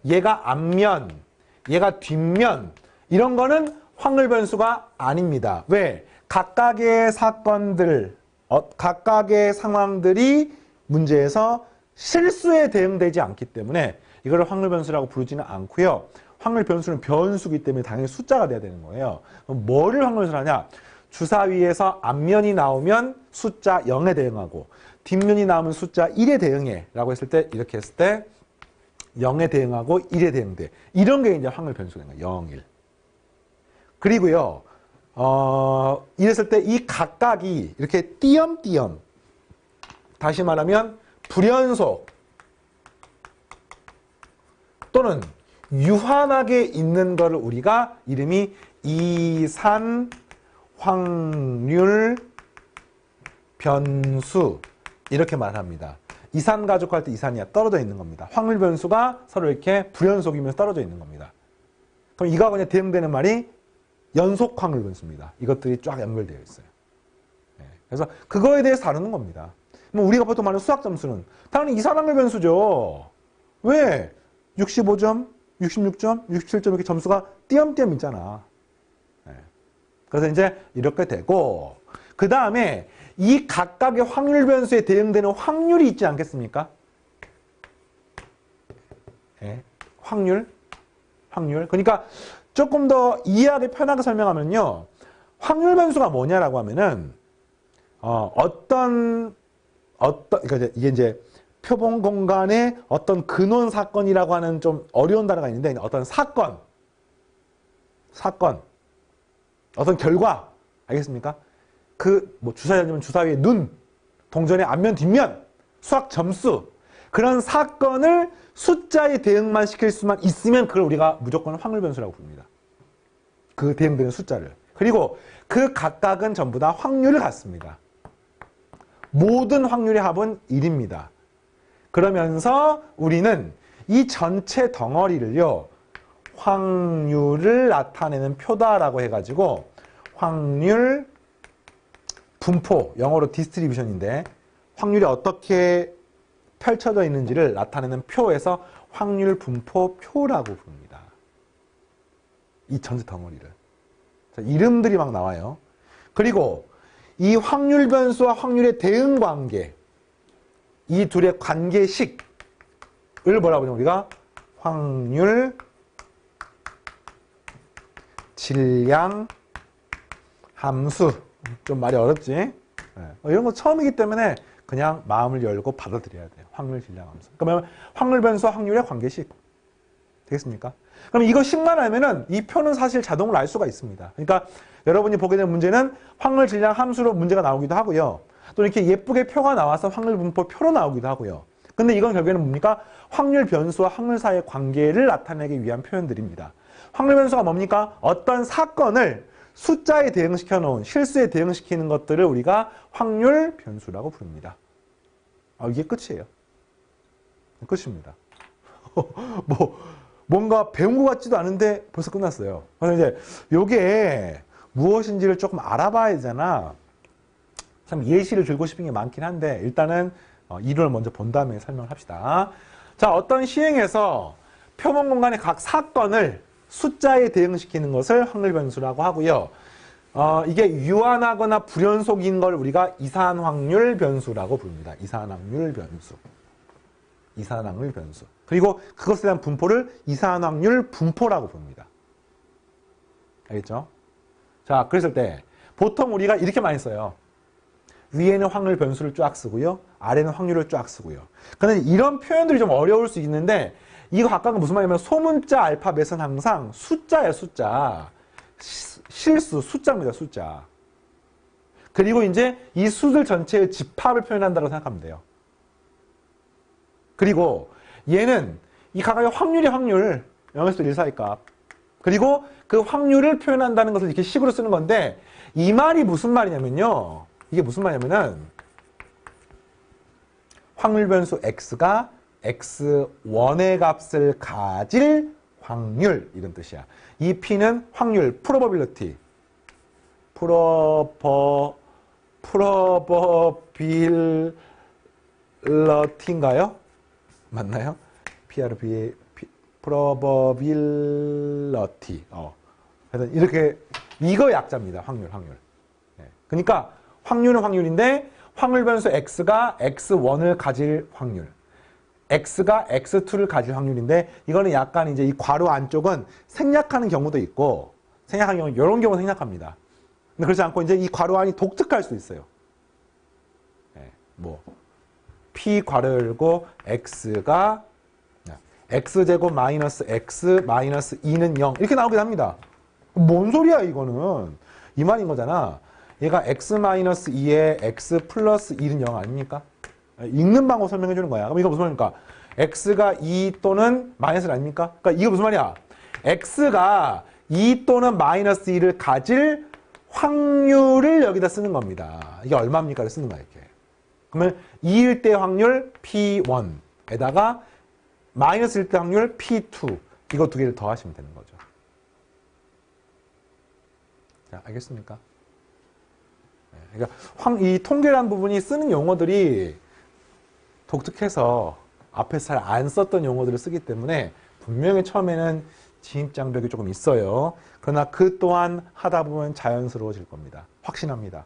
얘가 앞면, 얘가 뒷면, 이런 거는 확률 변수가 아닙니다. 왜? 각각의 사건들, 각각의 상황들이 문제에서 실수에 대응되지 않기 때문에 이거를 확률 변수라고 부르지는 않고요. 확률 변수는 변수기 때문에 당연히 숫자가 돼야 되는 거예요. 그럼 뭐를 확률 변수로 하냐? 주사위에서 앞면이 나오면 숫자 0에 대응하고 뒷면이 나오면 숫자 1에 대응해 라고 했을 때, 이렇게 했을 때 0에 대응하고 1에 대응돼. 이런 게 이제 확률 변수가 되는 거예요. 0, 1. 그리고요, 이랬을 때 이 각각이 이렇게 띄엄띄엄, 다시 말하면 불연속 또는 유한하게 있는 거를 우리가 이름이 이산 확률 변수 이렇게 말합니다. 이산 가족할 때 이산이야. 떨어져 있는 겁니다. 확률 변수가 서로 이렇게 불연속이면서 떨어져 있는 겁니다. 그럼 이거하고 그냥 대응되는 말이 연속 확률 변수입니다. 이것들이 쫙 연결되어 있어요. 그래서 그거에 대해서 다루는 겁니다. 뭐 우리가 보통 말하는 수학 점수는 당연히 이산 확률 변수죠. 왜? 65점, 66점, 67점 이렇게 점수가 띄엄띄엄 있잖아. 그래서 이제 이렇게 되고, 그 다음에 이 각각의 확률 변수에 대응되는 확률이 있지 않겠습니까? 확률. 그러니까 조금 더 이해하기 편하게 설명하면요. 확률 변수가 뭐냐라고 하면은, 그러니까 이게 이제 표본 공간의 어떤 근원 사건이라고 하는 좀 어려운 단어가 있는데, 어떤 사건, 어떤 결과, 알겠습니까? 뭐 주사위 던지면 주사위의 눈, 동전의 앞면, 뒷면, 수학 점수, 그런 사건을 숫자에 대응만 시킬 수만 있으면 그걸 우리가 무조건 확률 변수라고 부릅니다. 그 대응되는 숫자를. 그리고 그 각각은 전부 다 확률을 갖습니다. 모든 확률의 합은 1입니다. 그러면서 우리는 이 전체 덩어리를요, 확률을 나타내는 표다라고 해가지고 확률 분포, 영어로 디스트리뷰션인데 확률이 어떻게 펼쳐져 있는지를 나타내는 표에서 확률 분포 표라고 부릅니다. 이 전체 덩어리를. 자, 이름들이 막 나와요. 그리고 이 확률 변수와 확률의 대응 관계, 이 둘의 관계식을 뭐라고 하냐면 우리가 확률 질량 함수. 좀 말이 어렵지? 이런 거 처음이기 때문에 그냥 마음을 열고 받아들여야 돼요. 확률 질량 함수. 그러면 확률 변수와 확률의 관계식. 되겠습니까? 그럼 이거 식만 알면은 이 표는 사실 자동으로 알 수가 있습니다. 그러니까 여러분이 보게 된 문제는 확률 질량 함수로 문제가 나오기도 하고요. 또 이렇게 예쁘게 표가 나와서 확률 분포 표로 나오기도 하고요. 근데 이건 결국에는 뭡니까? 확률 변수와 확률 사이의 관계를 나타내기 위한 표현들입니다. 확률 변수가 뭡니까? 어떤 사건을 숫자에 대응시켜 놓은, 실수에 대응시키는 것들을 우리가 확률 변수라고 부릅니다. 이게 끝이에요. 끝입니다. 뭐 뭔가 배운 것 같지도 않은데 벌써 끝났어요. 그래서 이제 요게 무엇인지를 조금 알아봐야 되잖아. 참 예시를 들고 싶은 게 많긴 한데 일단은 이론을 먼저 본 다음에 설명을 합시다. 자, 어떤 시행에서 표본 공간의 각 사건을 숫자에 대응시키는 것을 확률 변수라고 하고요. 이게 유한하거나 불연속인 걸 우리가 이산 확률 변수라고 부릅니다. 이산 확률 변수. 이산 확률 변수. 그리고 그것에 대한 분포를 이산 확률 분포라고 부릅니다. 알겠죠? 자, 그랬을 때 보통 우리가 이렇게 많이 써요. 위에는 확률 변수를 쫙 쓰고요. 아래는 확률을 쫙 쓰고요. 그런데 이런 표현들이 좀 어려울 수 있는데 이거 각각은 무슨 말이냐면 소문자 알파벳은 항상 숫자예요, 숫자. 실수, 숫자입니다, 숫자. 그리고 이제 이 수들 전체의 집합을 표현한다고 생각하면 돼요. 그리고 얘는 이 각각의 확률이 확률, 0에서 1 사이 값. 그리고 그 확률을 표현한다는 것을 이렇게 식으로 쓰는 건데 이 말이 무슨 말이냐면요. 이게 무슨 말이냐면은 확률 변수 x가 x1의 값을 가질 확률 이런 뜻이야. 이 p는 확률, probability. probability인가요? 맞나요? probability. 그래서 이렇게 이거 약자입니다. 확률. 네. 그러니까 확률은 확률인데 확률 변수 x가 x1을 가질 확률. x가 x2를 가질 확률인데 이거는 약간 이제 이 괄호 안쪽은 생략하는 경우도 있고 생략하는 경우 이런 경우 생략합니다. 근데 그렇지 않고 이제 이 괄호 안이 독특할 수 있어요. 네, 뭐 p 괄호 열고 x가 x제곱 마이너스 x 마이너스 2는 0 이렇게 나오긴 합니다. 뭔 소리야 이거는. 이 말인 거잖아. 얘가 x 마이너스 2에 x 플러스 1은 0 아닙니까? 읽는 방법 설명해 주는 거야. 그럼 이거 무슨 말입니까? x가 2 또는 마이너스 1 아닙니까? 그러니까 이거 무슨 말이야? x가 2 또는 마이너스 1을 가질 확률을 여기다 쓰는 겁니다. 이게 얼마입니까를 쓰는 거야, 이렇게. 그러면 2일 때 확률 P1에다가 마이너스일 때 확률 P2 이거 두 개를 더하시면 되는 거죠. 자, 알겠습니까? 그러니까 이 통계라는 부분이 쓰는 용어들이 독특해서 앞에서 잘 안 썼던 용어들을 쓰기 때문에 분명히 처음에는 진입장벽이 조금 있어요. 그러나 그 또한 하다 보면 자연스러워질 겁니다. 확신합니다.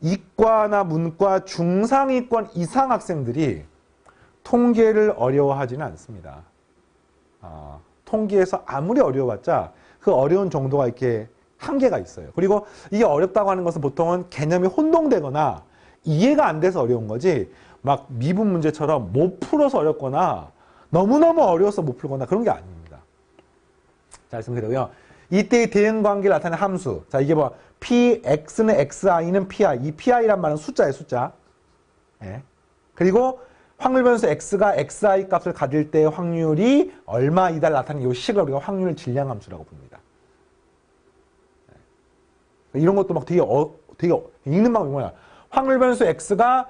이과나 문과 중상위권 이상 학생들이 통계를 어려워하지는 않습니다. 통계에서 아무리 어려워봤자 그 어려운 정도가 이렇게 한계가 있어요. 그리고 이게 어렵다고 하는 것은 보통은 개념이 혼동되거나 이해가 안 돼서 어려운 거지 막 미분 문제처럼 못 풀어서 어렵거나 너무너무 어려워서 못 풀거나 그런 게 아닙니다. 자, 말씀드리고요. 이때의 대응관계를 나타내는 함수. 자, 이게 뭐 px는 xi는 pi. 이 pi란 말은 숫자예요, 숫자. 예. 그리고 확률 변수 x가 xi 값을 가질 때의 확률이 얼마이다를 나타내는 이 식을 우리가 확률 질량 함수라고 부릅니다. 이런 것도 막 되게 읽는 방법이 뭐야? 확률 변수 x가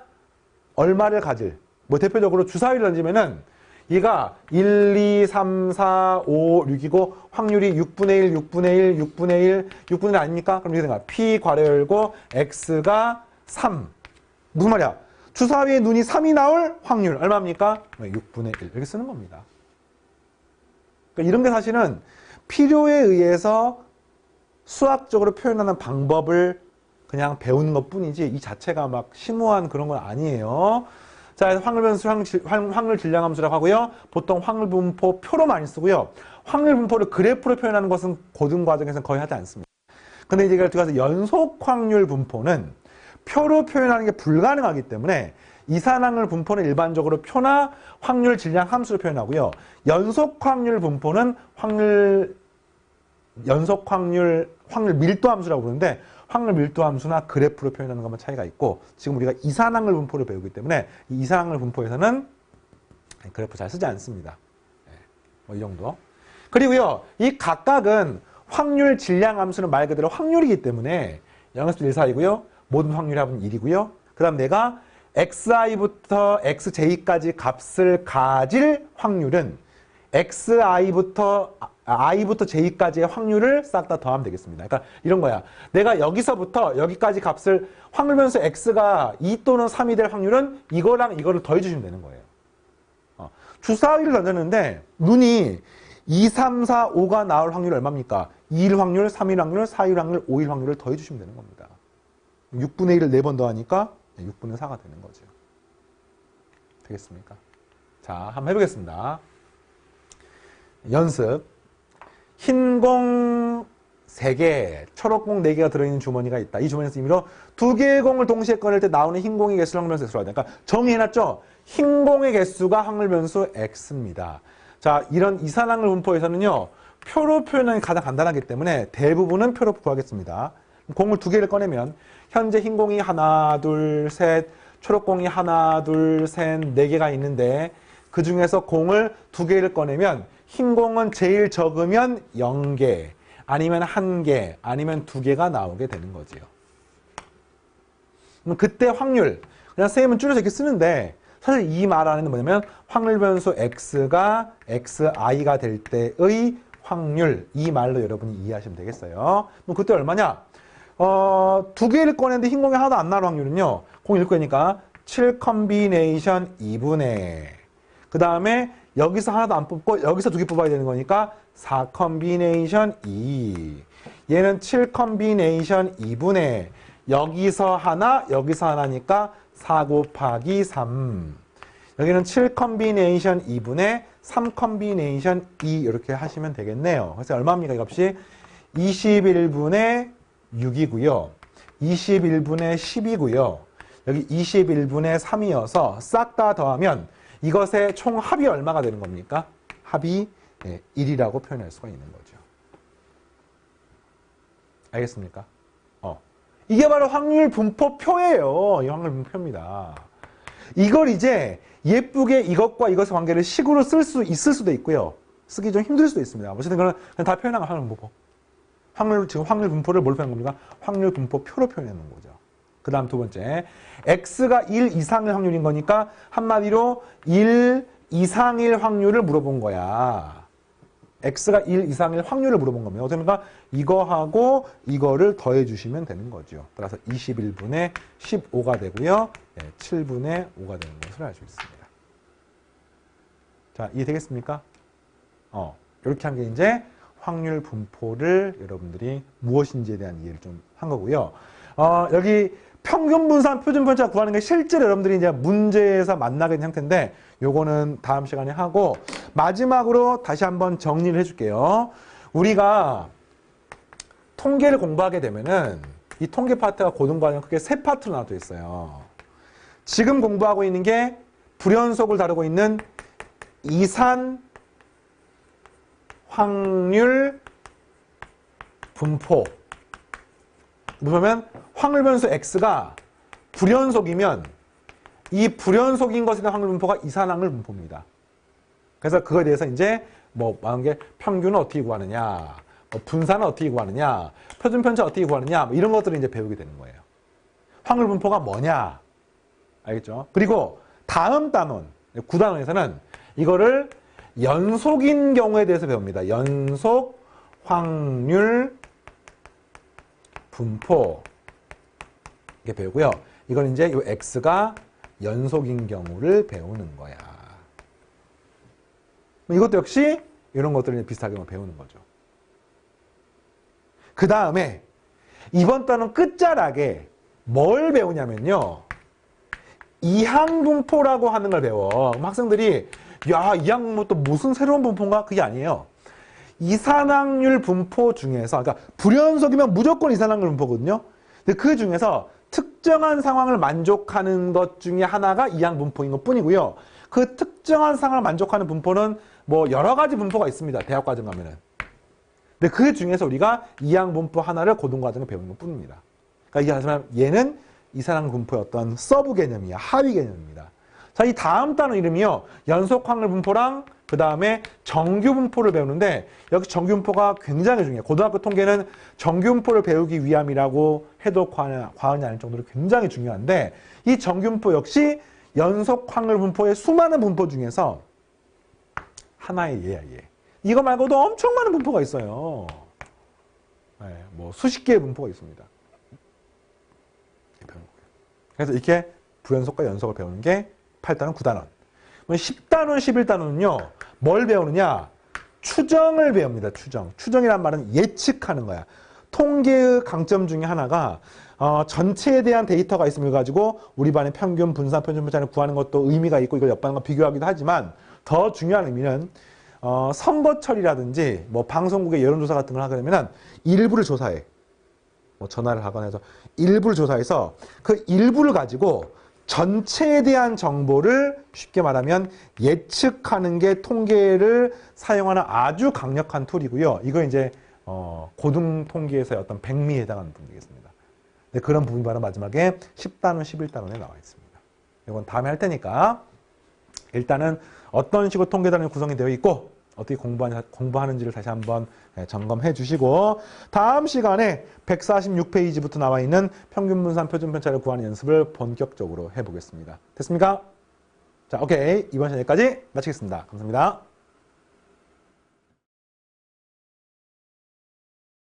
얼마를 가질. 뭐 대표적으로 주사위를 던지면은 얘가 1, 2, 3, 4, 5, 6이고 확률이 6분의 1, 6분의 1, 6분의 1, 6분의 1 아닙니까? 그럼 이렇게 생각. p 괄호 열고 x가 3. 무슨 말이야? 주사위에 눈이 3이 나올 확률 얼마입니까? 6분의 1 이렇게 쓰는 겁니다. 그러니까 이런 게 사실은 필요에 의해서 수학적으로 표현하는 방법을 그냥 배우는 것 뿐이지 이 자체가 막 심오한 그런 건 아니에요. 자, 확률 변수 확률 질량 함수라고 하고요. 보통 확률 분포 표로 많이 쓰고요. 확률 분포를 그래프로 표현하는 것은 고등 과정에서는 거의 하지 않습니다. 근데 이제 들어가서 연속 확률 분포는 표로 표현하는 게 불가능하기 때문에 이산 확률 분포는 일반적으로 표나 확률 질량 함수로 표현하고요. 연속 확률 분포는 연속 확률 밀도 함수라고 부르는데 확률 밀도 함수나 그래프로 표현하는 것만 차이가 있고 지금 우리가 이산 확률 분포를 배우기 때문에 이 이산 확률 분포에서는 그래프 잘 쓰지 않습니다. 뭐 이 정도. 그리고요. 이 각각은 확률 질량 함수는 말 그대로 확률이기 때문에 0에서 1 사이고요. 모든 확률 합은 1이고요. 그 다음 내가 xi부터 xj까지 값을 가질 확률은 i부터 j까지의 확률을 싹 다 더하면 되겠습니다. 그러니까 이런 거야. 내가 여기서부터 여기까지 값을 확률 변수 x가 2 또는 3이 될 확률은 이거랑 이거를 더해 주시면 되는 거예요. 주사위를 던졌는데 눈이 2, 3, 4, 5가 나올 확률이 얼마입니까? 2일 확률, 3일 확률, 4일 확률, 5일 확률을 더해 주시면 되는 겁니다. 6분의 1을 4번 더하니까 6분의 4가 되는 거죠. 되겠습니까? 자, 한번 해보겠습니다. 연습. 흰 공 3개, 초록 공 4개가 들어있는 주머니가 있다. 이 주머니에서 임의로 2개의 공을 동시에 꺼낼 때 나오는 흰 공의 개수를 확률 변수 x로 하자. 그러니까 정의해놨죠? 흰 공의 개수가 확률 변수 x입니다. 자, 이런 이산확률 분포에서는요, 표로 표현하는 게 가장 간단하기 때문에 대부분은 표로 구하겠습니다. 공을 2개를 꺼내면 현재 흰 공이 하나, 둘, 셋, 초록 공이 하나, 둘, 셋, 4개가 있는데 그 중에서 공을 2개를 꺼내면 흰 공은 제일 적으면 0개, 아니면 1개, 아니면 2개가 나오게 되는 거지요. 그럼 그때 확률, 그냥 선생님은 줄여서 이렇게 쓰는데 사실 이 말 안에는 뭐냐면 확률 변수 x가 xi가 될 때의 확률, 이 말로 여러분이 이해하시면 되겠어요. 그럼 그때 얼마냐? 2개를 꺼냈는데 흰 공이 하나도 안 나올 확률은요. 공 1개니까 7 컴비네이션 2분의 그 다음에 여기서 하나도 안 뽑고 여기서 2개 뽑아야 되는 거니까 4 컴비네이션 2. 얘는 7 컴비네이션 2분의 여기서 하나니까 4 곱하기 3. 여기는 7 컴비네이션 2분의 3 컴비네이션 2 이렇게 하시면 되겠네요. 그래서 얼마입니까? 이 값이 21분의 6이고요. 21분의 10이고요. 여기 21분의 3이어서 싹 다 더하면 이것의 총 합이 얼마가 되는 겁니까? 합이 1이라고 표현할 수가 있는 거죠. 알겠습니까? 이게 바로 확률 분포표예요. 이 확률 분포입니다. 이걸 이제 예쁘게 이것과 이것의 관계를 식으로 쓸 수 있을 수도 있고요. 쓰기 좀 힘들 수도 있습니다. 어쨌든 그냥 다 표현한 거 확률 분포. 지금 확률 분포를 뭘로 표현한 겁니까? 확률 분포표로 표현해 놓은 거죠. 그 다음 두 번째, x가 1 이상일 확률인 거니까 한마디로 1 이상일 확률을 물어본 거야. x가 1 이상일 확률을 물어본 겁니다. 어떻습니까? 이거하고 이거를 더해 주시면 되는 거죠. 따라서 21분의 15가 되고요. 7분의 5가 되는 것을 알 수 있습니다. 자, 이해되겠습니까? 이렇게 한 게 이제 확률 분포를 여러분들이 무엇인지에 대한 이해를 좀 한 거고요. 여기 평균 분산 표준 편차 구하는 게 실제로 여러분들이 이제 문제에서 만나게 된 형태인데 요거는 다음 시간에 하고 마지막으로 다시 한번 정리를 해줄게요. 우리가 통계를 공부하게 되면은 이 통계 파트가 고등과정 크게 3파트로 나눠져 있어요. 지금 공부하고 있는 게 불연속을 다루고 있는 이산 확률 분포. 보면 확률 변수 x가 불연속이면 이 불연속인 것에 대한 확률 분포가 이산 확률 분포입니다. 그래서 그거에 대해서 이제 뭐 많은 게 평균은 어떻게 구하느냐, 분산은 어떻게 구하느냐, 표준 편차 어떻게 구하느냐, 이런 것들을 이제 배우게 되는 거예요. 확률 분포가 뭐냐, 알겠죠? 그리고 다음 단원 9단원에서는 이거를 연속인 경우에 대해서 배웁니다. 연속 확률 분포 이렇게 배우고요. 이건 이제 이 x가 연속인 경우를 배우는 거야. 이것도 역시 이런 것들을 비슷하게 배우는 거죠. 그 다음에 이번 단원 끝자락에 뭘 배우냐면요. 이항분포라고 하는 걸 배워. 학생들이 야, 이항분포 또 무슨 새로운 분포인가? 그게 아니에요. 이산확률 분포 중에서, 그러니까 불연속이면 무조건 이산확률 분포거든요. 근데 그 중에서 특정한 상황을 만족하는 것 중에 하나가 이항분포인 것 뿐이고요. 그 특정한 상황을 만족하는 분포는 뭐 여러 가지 분포가 있습니다. 대학과정 가면은. 근데 그 중에서 우리가 이항분포 하나를 고등과정에 배우는 것 뿐입니다. 그러니까 얘는 이산항 분포의 어떤 서브 개념이야. 하위 개념입니다. 자, 이 다음 단어 이름이요. 연속 확률 분포랑 그 다음에 정규 분포를 배우는데 여기 정규 분포가 굉장히 중요해요. 고등학교 통계는 정규 분포를 배우기 위함이라고 해도 과언이 아닐 정도로 굉장히 중요한데 이 정규 분포 역시 연속 확률 분포의 수많은 분포 중에서 하나의 예야, 예. 이거 말고도 엄청 많은 분포가 있어요. 네, 뭐 수십 개의 분포가 있습니다. 그래서 이렇게 부연속과 연속을 배우는 게 8단원, 9단원. 10단원, 11단원은요. 뭘 배우느냐? 추정을 배웁니다. 추정. 추정이란 말은 예측하는 거야. 통계의 강점 중에 하나가 전체에 대한 데이터가 있음을 가지고 우리 반의 평균, 분산, 표준 편차를 구하는 것도 의미가 있고 이걸 옆반과 비교하기도 하지만 더 중요한 의미는 선거철이라든지 뭐 방송국의 여론조사 같은 걸 하게 되면 일부를 조사해. 뭐 전화를 하거나 해서 일부를 조사해서 그 일부를 가지고 전체에 대한 정보를 쉽게 말하면 예측하는 게 통계를 사용하는 아주 강력한 툴이고요. 이거 이제 고등 통계에서의 어떤 백미에 해당하는 부분이겠습니다. 네, 그런 부분이 바로 마지막에 10단원, 11단원에 나와 있습니다. 이건 다음에 할 테니까 일단은 어떤 식으로 통계단원이 구성이 되어 있고 어떻게 공부하는지를 다시 한번 점검해 주시고 다음 시간에 146페이지부터 나와 있는 평균 분산 표준 편차를 구하는 연습을 본격적으로 해보겠습니다. 됐습니까? 자, 오케이. 이번 시간 여기까지 마치겠습니다. 감사합니다.